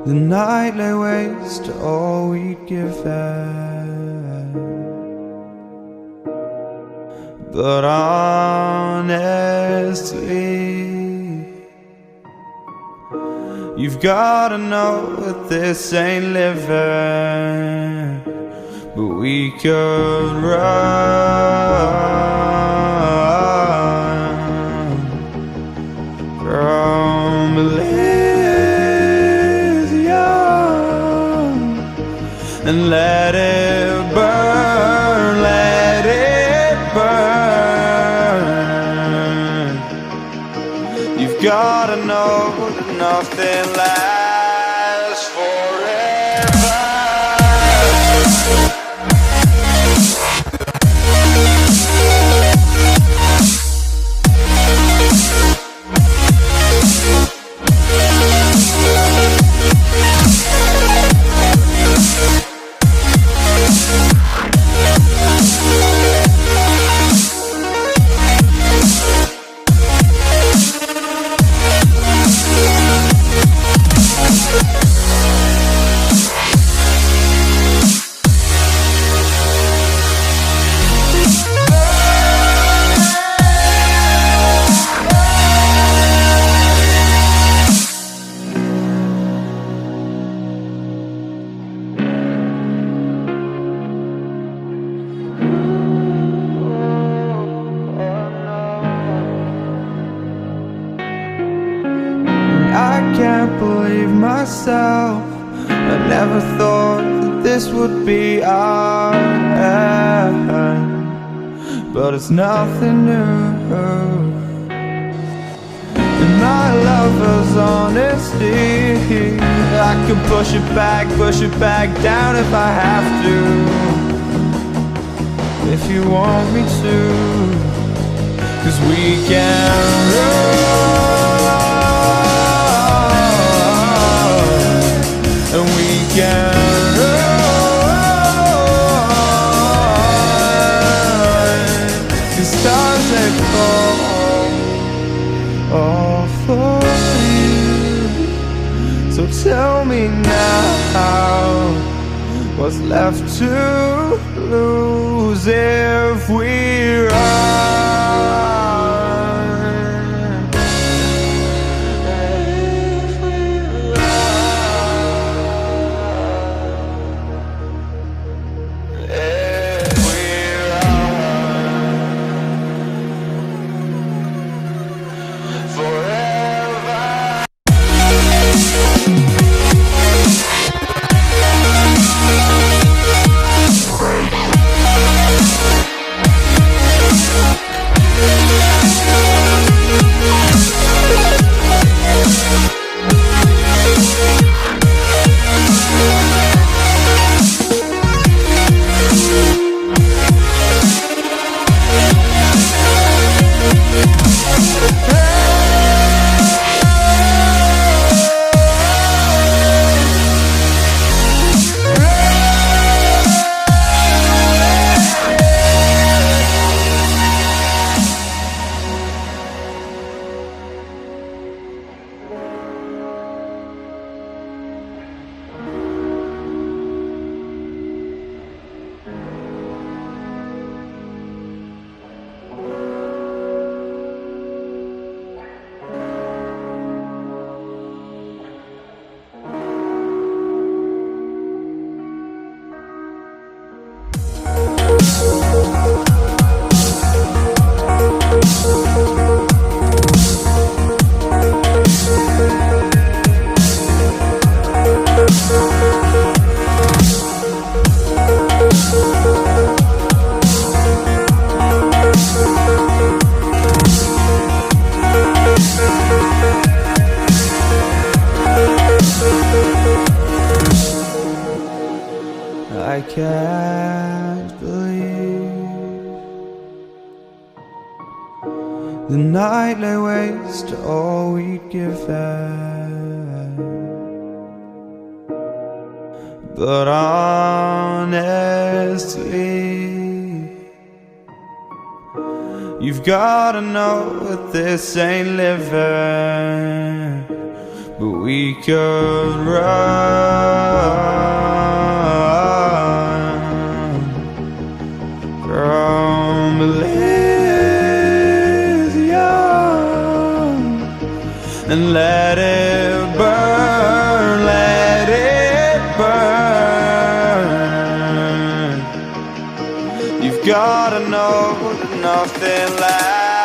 The night lay waste to all we'd given. But honestly, you've gotta know that this ain't living. But we could run from Elysium and let it burn, let it burn. You've gotta know that nothing lasts forever. I can't believe myself. I never thought that this would be our end, but it's nothing new. And my lover's honesty, I can push it back down if I have to. If you want me to, 'cause we can run, and we can run. The stars they fall all for you. So tell me now, what's left to lose if we run? I can't believe the night lay waste to all we'd given. But honestly, you've gotta know that this ain't living. but we could run from Elysium and let it burn, let it burn. You've gotta know that nothing lasts.